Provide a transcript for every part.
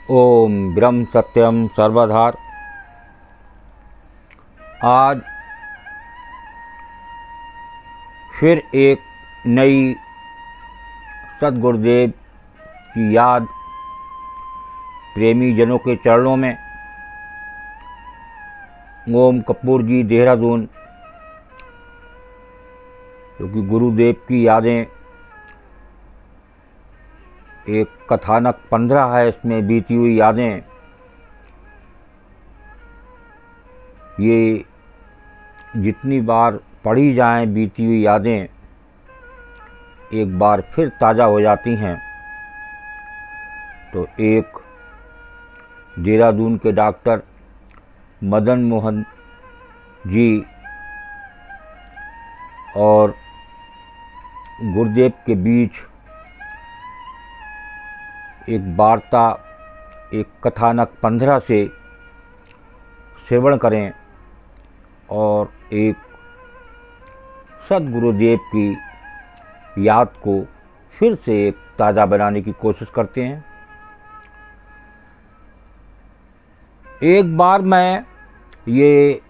ओम ब्रह्म सत्यम सर्वधार। आज फिर एक नई सद्गुरुदेव की याद प्रेमी जनों के चरणों में। ओम कपूर जी, देहरादून। क्योंकि गुरुदेव की यादें एक कथानक 15 है, इसमें बीती हुई यादें। ये जितनी बार पढ़ी जाएं बीती हुई यादें एक बार फिर ताज़ा हो जाती हैं। तो एक देहरादून के डॉक्टर मदन मोहन जी और गुरुदेव के बीच एक वार्ता, एक कथानक 15 से श्रवण करें और एक सद्गुरुदेव की याद को फिर से एक ताज़ा बनाने की कोशिश करते हैं। एक बार मैं ये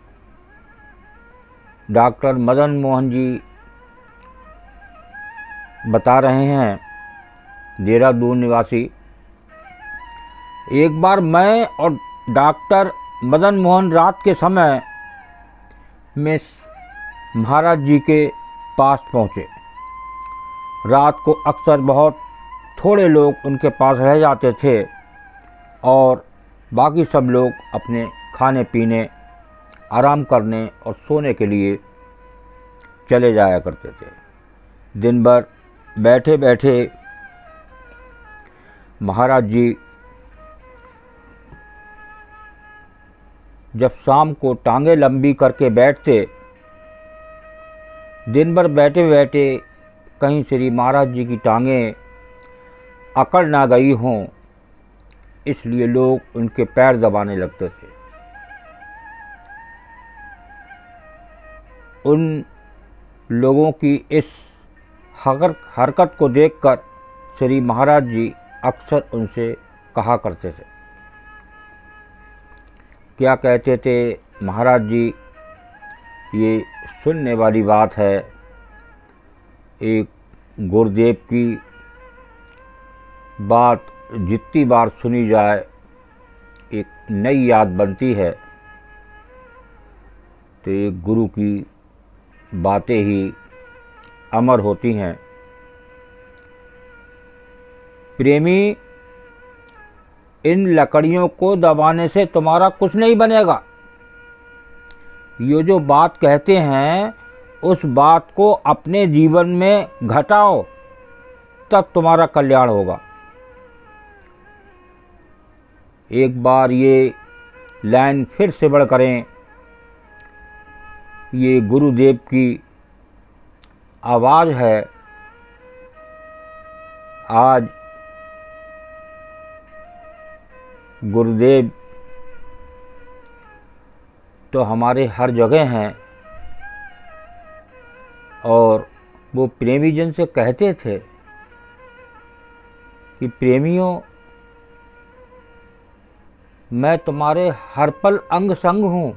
डॉक्टर मदन मोहन जी बता रहे हैं, देहरादून निवासी। एक बार मैं और डॉक्टर मदन मोहन रात के समय में महाराज जी के पास पहुँचे। रात को अक्सर बहुत थोड़े लोग उनके पास रह जाते थे और बाकी सब लोग अपने खाने पीने, आराम करने और सोने के लिए चले जाया करते थे। दिन भर बैठे बैठे महाराज जी जब शाम को टांगे लंबी करके बैठते, दिन भर बैठे बैठे कहीं श्री महाराज जी की टांगें अकड़ ना गई हों, इसलिए लोग उनके पैर दबाने लगते थे। उन लोगों की इस हरकत को देखकर श्री महाराज जी अक्सर उनसे कहा करते थे। क्या कहते थे महाराज जी? ये सुनने वाली बात है। एक गुरुदेव की बात जितनी बार सुनी जाए एक नई याद बनती है। तो एक गुरु की बातें ही अमर होती हैं। प्रेमी, इन लकड़ियों को दबाने से तुम्हारा कुछ नहीं बनेगा। ये जो बात कहते हैं उस बात को अपने जीवन में घटाओ, तब तुम्हारा कल्याण होगा। एक बार ये लाइन फिर से बढ़ करें। ये गुरुदेव की आवाज़ है। आज गुरुदेव तो हमारे हर जगह हैं और वो प्रेमी जन से कहते थे कि प्रेमियों, मैं तुम्हारे हर पल अंग संग हूँ।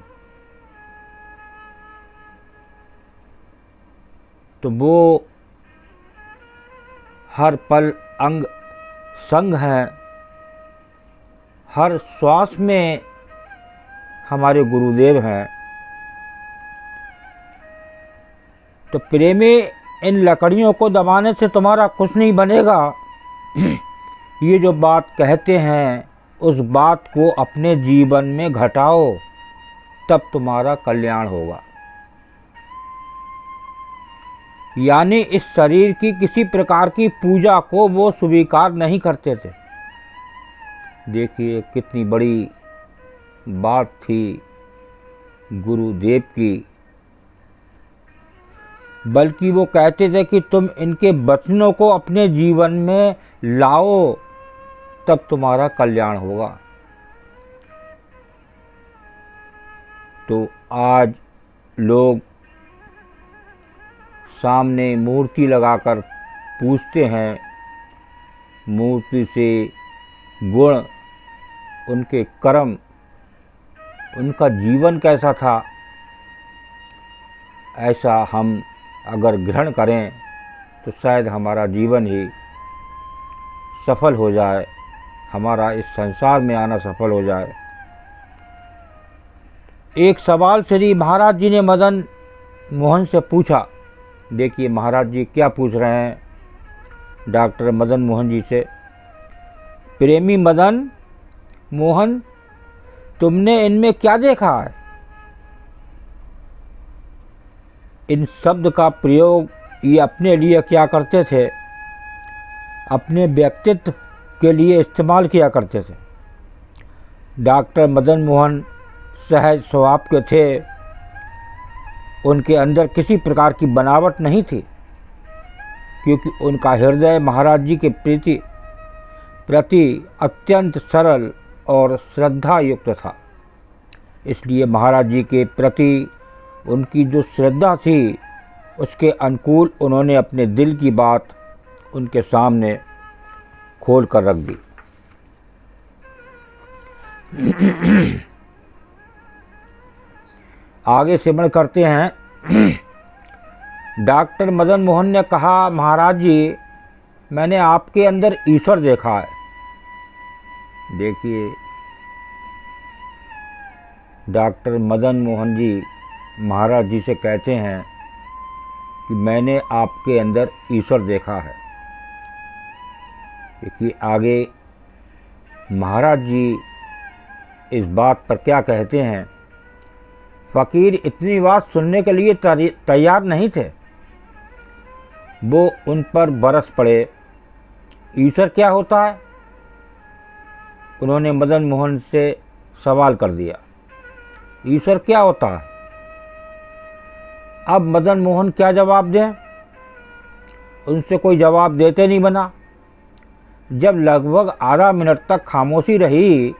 तो वो हर पल अंग संग हैं, हर श्वास में हमारे गुरुदेव हैं। तो प्रेमी, इन लकड़ियों को दबाने से तुम्हारा कुछ नहीं बनेगा। ये जो बात कहते हैं उस बात को अपने जीवन में घटाओ, तब तुम्हारा कल्याण होगा। यानी इस शरीर की किसी प्रकार की पूजा को वो स्वीकार नहीं करते थे। देखिए कितनी बड़ी बात थी गुरुदेव की। बल्कि वो कहते थे कि तुम इनके वचनों को अपने जीवन में लाओ, तब तुम्हारा कल्याण होगा। तो आज लोग सामने मूर्ति लगाकर पूछते हैं, मूर्ति से गुण उनके कर्म, उनका जीवन कैसा था, ऐसा हम अगर ग्रहण करें तो शायद हमारा जीवन ही सफल हो जाए, हमारा इस संसार में आना सफल हो जाए। एक सवाल श्री महाराज जी ने मदन मोहन से पूछा। देखिए महाराज जी क्या पूछ रहे हैं डॉक्टर मदन मोहन जी से। प्रेमी मदन मोहन, तुमने इनमें क्या देखा है? इन शब्द का प्रयोग ये अपने लिए क्या करते थे? अपने व्यक्तित्व के लिए इस्तेमाल किया करते थे। डॉक्टर मदन मोहन सहज स्वभाव के थे, उनके अंदर किसी प्रकार की बनावट नहीं थी, क्योंकि उनका हृदय महाराज जी के प्रति अत्यंत सरल और श्रद्धा युक्त था। इसलिए महाराज जी के प्रति उनकी जो श्रद्धा थी, उसके अनुकूल उन्होंने अपने दिल की बात उनके सामने खोल कर रख दी। आगे सिमरण करते हैं। डॉक्टर मदन मोहन ने कहा, महाराज जी, मैंने आपके अंदर ईश्वर देखा है। देखिए डॉक्टर मदन मोहन जी महाराज जी से कहते हैं कि मैंने आपके अंदर ईश्वर देखा है। देखिए आगे महाराज जी इस बात पर क्या कहते हैं। फ़कीर इतनी बात सुनने के लिए तैयार नहीं थे। वो उन पर बरस पड़े। ईश्वर क्या होता है? उन्होंने मदन मोहन से सवाल कर दिया, ईश्वर क्या होता है? अब मदन मोहन क्या जवाब दें? उनसे कोई जवाब देते नहीं बना। जब लगभग आधा मिनट तक खामोशी रही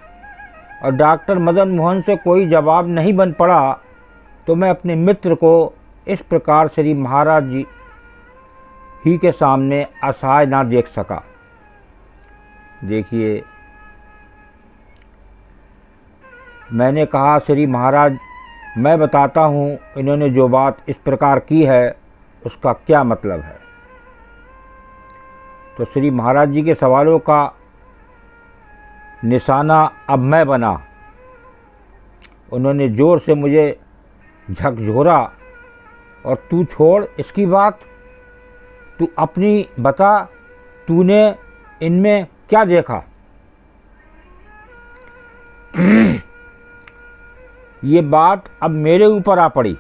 और डॉक्टर मदन मोहन से कोई जवाब नहीं बन पड़ा, तो मैं अपने मित्र को इस प्रकार श्री महाराज जी ही के सामने असहाय ना देख सका। देखिए मैंने कहा, श्री महाराज, मैं बताता हूँ इन्होंने जो बात इस प्रकार की है उसका क्या मतलब है। तो श्री महाराज जी के सवालों का निशाना अब मैं बना। उन्होंने ज़ोर से मुझे झकझोरा और तू छोड़ इसकी बात, तू अपनी बता, तूने इनमें क्या देखा? ये बात अब मेरे ऊपर आ पड़ी।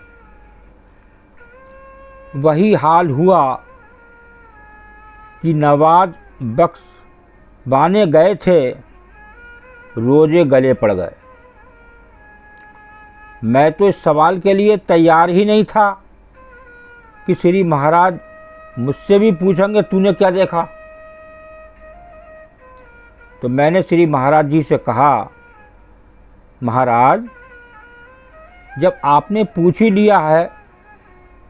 वही हाल हुआ कि नवाज बख्श बाने गए थे, रोजे गले पड़ गए। मैं तो इस सवाल के लिए तैयार ही नहीं था कि श्री महाराज मुझसे भी पूछेंगे तूने क्या देखा। तो मैंने श्री महाराज जी से कहा, महाराज, जब आपने पूछ ही लिया है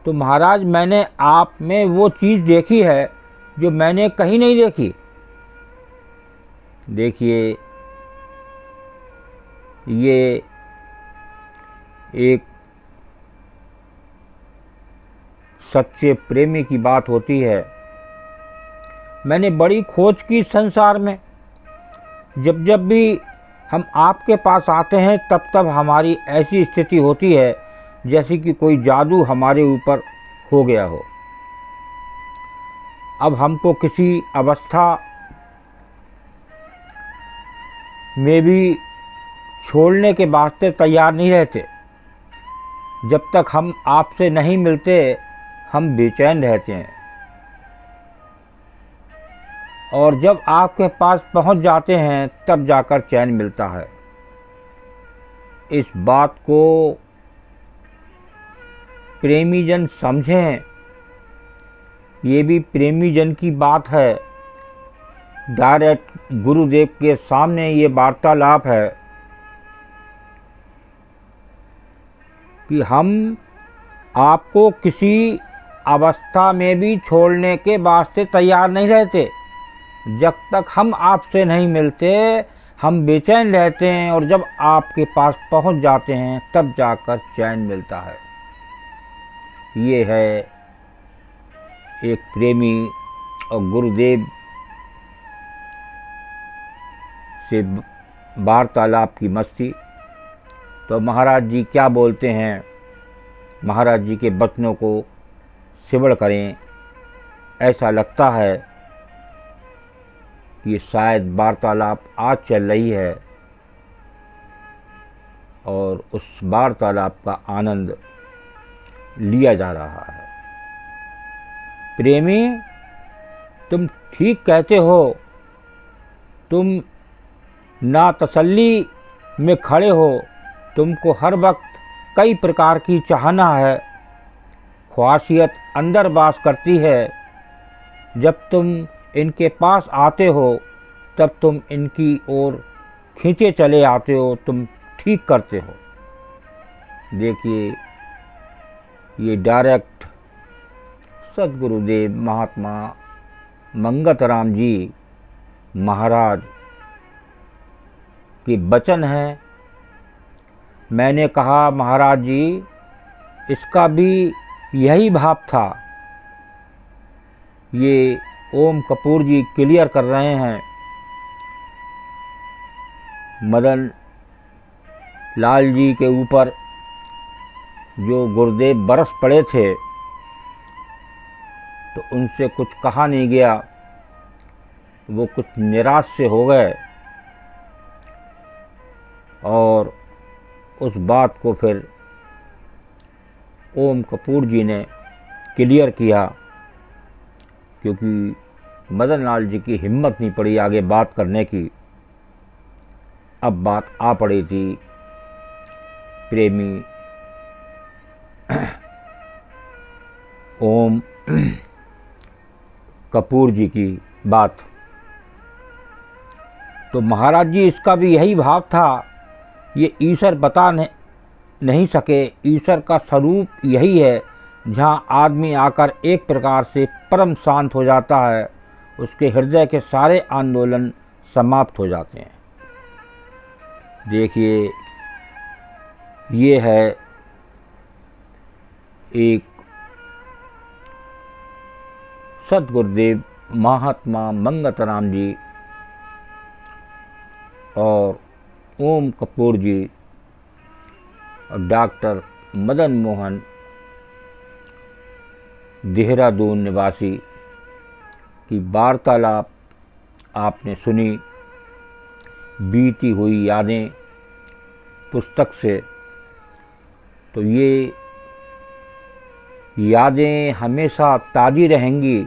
तो महाराज मैंने आप में वो चीज़ देखी है जो मैंने कहीं नहीं देखी। देखिए ये एक सच्चे प्रेमी की बात होती है। मैंने बड़ी खोज की संसार में। जब जब भी हम आपके पास आते हैं तब तब हमारी ऐसी स्थिति होती है जैसे कि कोई जादू हमारे ऊपर हो गया हो। अब हमको किसी अवस्था में भी छोड़ने के वास्ते तैयार नहीं रहते। जब तक हम आपसे नहीं मिलते हम बेचैन रहते हैं, और जब आपके पास पहुंच जाते हैं तब जाकर चैन मिलता है। इस बात को प्रेमी जन समझें। ये भी प्रेमी जन की बात है। डायरेक्ट गुरुदेव के सामने ये वार्तालाप है कि हम आपको किसी अवस्था में भी छोड़ने के वास्ते तैयार नहीं रहते। जब तक हम आपसे नहीं मिलते हम बेचैन रहते हैं और जब आपके पास पहुंच जाते हैं तब जाकर चैन मिलता है। ये है एक प्रेमी और गुरुदेव से वार्तालाप की मस्ती। तो महाराज जी क्या बोलते हैं, महाराज जी के वचनों को श्रवण करें। ऐसा लगता है कि शायद वार्तालाप आज चल रही है और उस वार्तालाप का आनंद लिया जा रहा है। प्रेमी, तुम ठीक कहते हो। तुम ना तसल्ली में खड़े हो। तुमको हर वक्त कई प्रकार की चाहना है, ख्वाहिशियत अंदर वास करती है। जब तुम इनके पास आते हो तब तुम इनकी ओर खींचे चले आते हो। तुम ठीक करते हो। देखिए, ये डायरेक्ट सद्गुरुदेव महात्मा मंगतराम जी महाराज के वचन हैं। मैंने कहा महाराज जी, इसका भी यही भाव था। ये ओम कपूर जी क्लियर कर रहे हैं। मदन लाल जी के ऊपर जो गुरुदेव बरस पड़े थे तो उनसे कुछ कहा नहीं गया। वो कुछ निराश से हो गए और उस बात को फिर ओम कपूर जी ने क्लियर किया, क्योंकि मदन लाल जी की हिम्मत नहीं पड़ी आगे बात करने की। अब बात आ पड़ी थी प्रेमी ओम कपूर जी की बात। तो महाराज जी, इसका भी यही भाव था। ये ईश्वर बता नहीं सके। ईश्वर का स्वरूप यही है, जहाँ आदमी आकर एक प्रकार से परम शांत हो जाता है, उसके हृदय के सारे आंदोलन समाप्त हो जाते हैं। देखिए, ये है एक सद्गुरुदेव महात्मा मंगतराम जी और ओम कपूर जी और डॉक्टर मदन मोहन देहरादून निवासी की वार्तालाप आपने सुनी। बीती हुई यादें पुस्तक से। तो ये यादें हमेशा ताज़ी रहेंगी,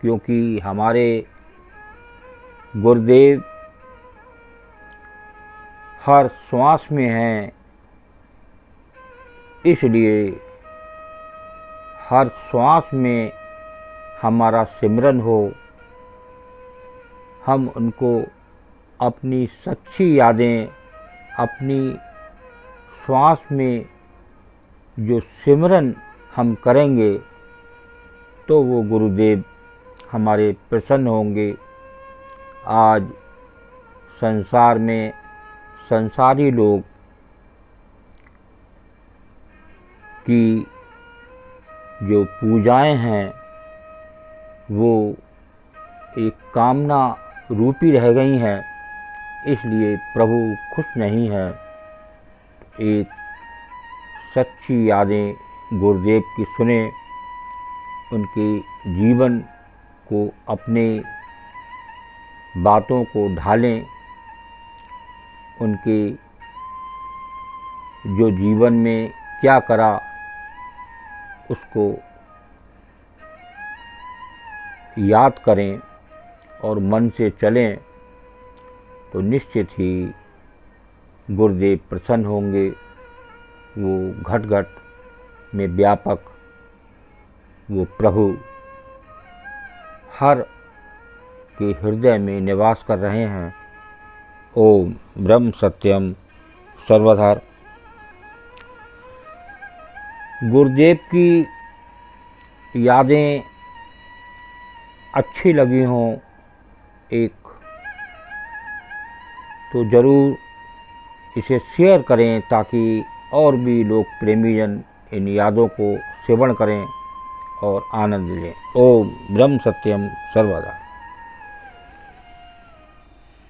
क्योंकि हमारे गुरुदेव हर श्वास में हैं। इसलिए हर श्वास में हमारा सिमरन हो। हम उनको अपनी सच्ची यादें, अपनी श्वास में जो सिमरन हम करेंगे तो वो गुरुदेव हमारे प्रसन्न होंगे। आज संसार में संसारी लोग की जो पूजाएं हैं वो एक कामना रूपी रह गई हैं, इसलिए प्रभु खुश नहीं है। एक सच्ची यादें गुरुदेव की सुने, उनके जीवन को, अपने बातों को ढालें। उनके जो जीवन में क्या करा उसको याद करें और मन से चलें, तो निश्चित ही गुरुदेव प्रसन्न होंगे। वो घट घट में व्यापक वो प्रभु हर के हृदय में निवास कर रहे हैं। ओम ब्रह्म सत्यम सर्वधार। गुरुदेव की यादें अच्छी लगी हों, एक तो ज़रूर इसे शेयर करें ताकि और भी लोग प्रेमीजन इन यादों को सेवन करें और आनंद लें। ओम ब्रह्म सत्यम सर्वदा।